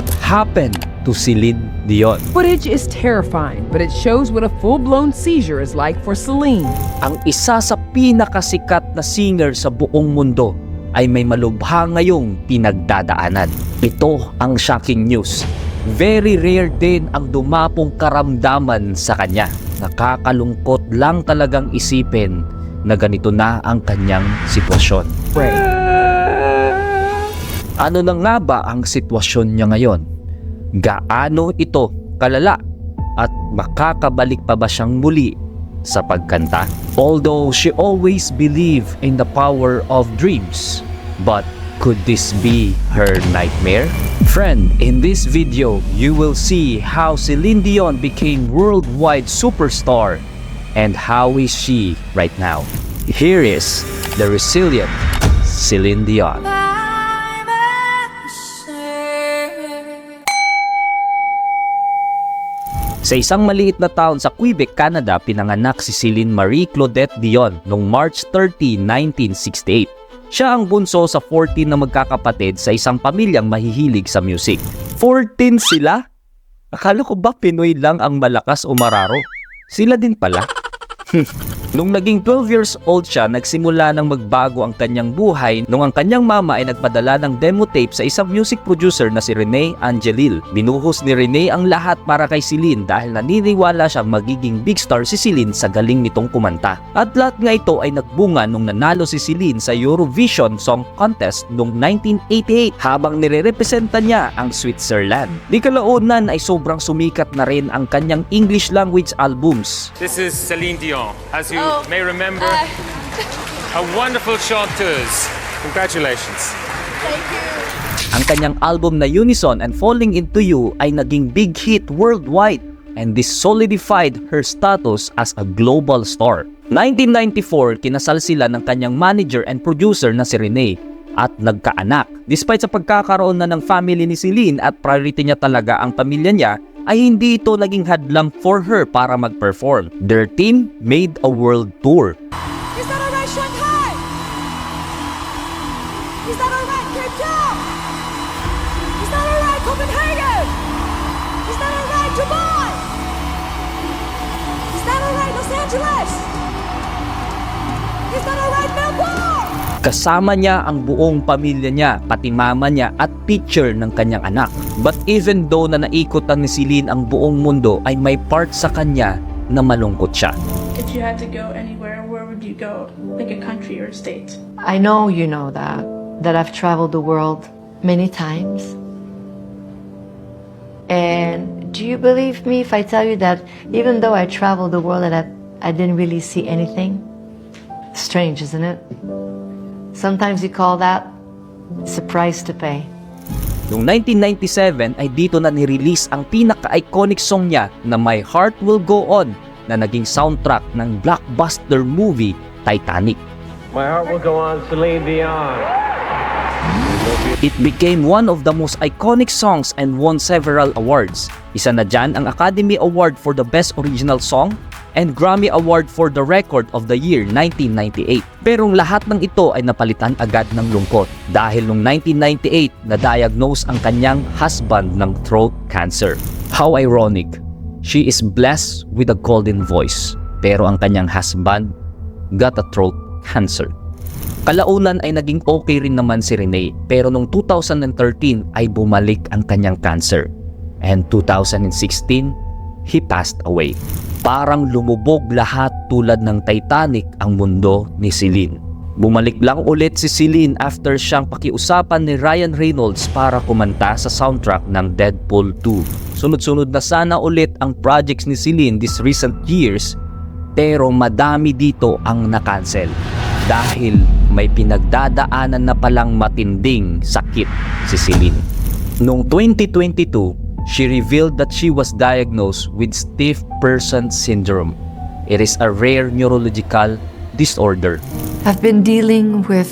what happened to Celine Dion. Footage is terrifying, but it shows what a full-blown seizure is like for Celine. Ang isa sa pinakasikat na singer sa buong mundo ay may malubha ngayong pinagdadaanan. Ito ang shocking news. Very rare din ang dumapong karamdaman sa kanya. Nakakalungkot lang talagang isipin na ganito na ang kanyang sitwasyon. Ano na nga ba ang sitwasyon niya ngayon? Gaano ito kalala? At makakabalik pa ba siyang muli sa pagkanta? Although she always believed in the power of dreams, but could this be her nightmare? Friend, in this video, you will see how Celine Dion became worldwide superstar and how is she right now. Here is the resilient Celine Dion. Sa isang maliit na town sa Quebec, Canada, pinanganak si Celine Marie Claudette Dion noong March 30, 1968. Siya ang bunso sa 14 na magkakapatid sa isang pamilyang mahihilig sa music. 14 sila? Akala ko ba Pinoy lang ang malakas o mararo? Sila din pala. Nung naging 12 years old siya, nagsimula nang magbago ang kanyang buhay nung ang kanyang mama ay nagpadala ng demo tape sa isang music producer na si Rene Angelil. Binuhos ni Rene ang lahat para kay Celine dahil naniniwala siyang magiging big star si Celine sa galing nitong kumanta. At lahat nga ito ay nagbunga nung nanalo si Celine sa Eurovision Song Contest noong 1988 habang nirerepresenta niya ang Switzerland. Di kalaunan ay sobrang sumikat na rin ang kanyang English language albums. This is Celine Dion, as you may remember, a wonderful chanteuse. Congratulations. Thank you. Ang kanyang album na Unison and Falling Into You ay naging big hit worldwide and this solidified her status as a global star. 1994, kinasal sila ng kanyang manager and producer na si Rene at nagkaanak. Despite sa pagkakaroon na ng family ni Celine at priority niya talaga ang pamilya niya, ay hindi ito naging hadlang for her para mag-perform. Their team made a world tour. Is that alright, Shanghai? Is that alright, Cape Town? Is that alright, Copenhagen? Is that alright, Dubai? Is that alright, Los Angeles? Is that alright, Melbourne? Kasama niya ang buong pamilya niya, pati mama niya at picture ng kanyang anak. But even though na naikutan ni Celine ang buong mundo, ay may part sa kanya na malungkot siya. If you had to go anywhere, where would you go? Like a country or a state? I know you know that I've traveled the world many times. And do you believe me if I tell you that even though I traveled the world and I didn't really see anything? Strange, isn't it? Sometimes you call that a price to pay. Noong 1997 ay dito na nirelease ang pinaka-iconic song niya na My Heart Will Go On na naging soundtrack ng blockbuster movie Titanic. My Heart Will Go On, Celine Dion. It became one of the most iconic songs and won several awards. Isa na dyan ang Academy Award for the Best Original Song and Grammy Award for the Record of the Year 1998. Pero lahat ng ito ay napalitan agad ng lungkot dahil noong 1998 na-diagnose ang kanyang husband ng throat cancer. How ironic, she is blessed with a golden voice pero ang kanyang husband got a throat cancer. Kalaunan ay naging okay rin naman si Rene pero noong 2013 ay bumalik ang kanyang cancer and 2016 he passed away. Parang lumubog lahat tulad ng Titanic ang mundo ni Celine. Bumalik lang ulit si Celine after siyang pakiusapan ni Ryan Reynolds para kumanta sa soundtrack ng Deadpool 2. Sunod-sunod na sana ulit ang projects ni Celine this recent years pero madami dito ang na-cancel dahil may pinagdadaanan na palang matinding sakit si Celine. Noong 2022, she revealed that she was diagnosed with stiff person syndrome. It is a rare neurological disorder. I've been dealing with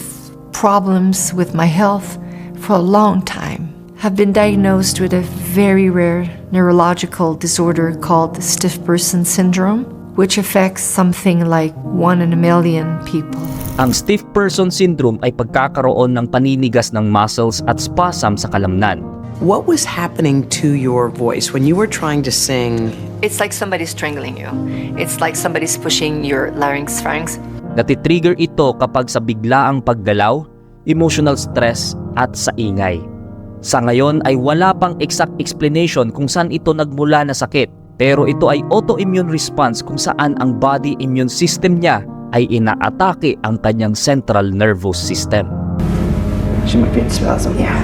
problems with my health for a long time. I've been diagnosed with a very rare neurological disorder called stiff person syndrome, which affects something like 1 in a million people. Ang stiff person syndrome ay pagkakaroon ng paninigas ng muscles at spasm sa kalamnan. What was happening to your voice when you were trying to sing? It's like somebody's strangling you. It's like somebody's pushing your larynx, pharynx. Natitrigger ito kapag sa biglaang paggalaw, emotional stress at sa ingay. Sa ngayon ay wala pang exact explanation kung saan ito nagmula na sakit, pero ito ay autoimmune response kung saan ang body immune system niya ay inaatake ang kanyang central nervous system. She might be in spasm. Yeah.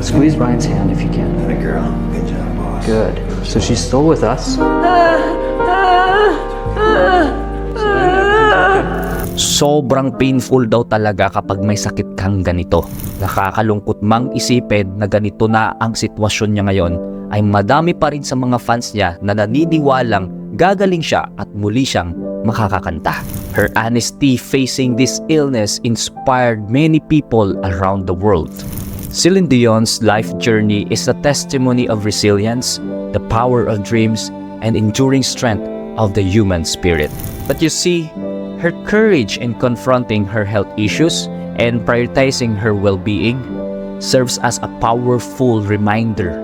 Squeeze Brian's hand if you can. Good girl. Good job, boss. Good. So she's still with us? Sobrang painful daw talaga kapag may sakit kang ganito. Nakakalungkot mang isipin na ganito na ang sitwasyon niya ngayon, ay madami pa rin sa mga fans niya na naniniwalang gagaling siya at muli siyang makakakanta. Her honesty facing this illness inspired many people around the world. Celine Dion's life journey is a testimony of resilience, the power of dreams, and enduring strength of the human spirit. But you see, her courage in confronting her health issues and prioritizing her well-being serves as a powerful reminder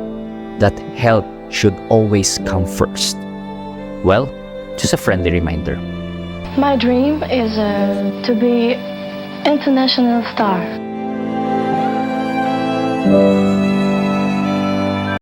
that health should always come first. Well, just a friendly reminder. My dream is to be international star.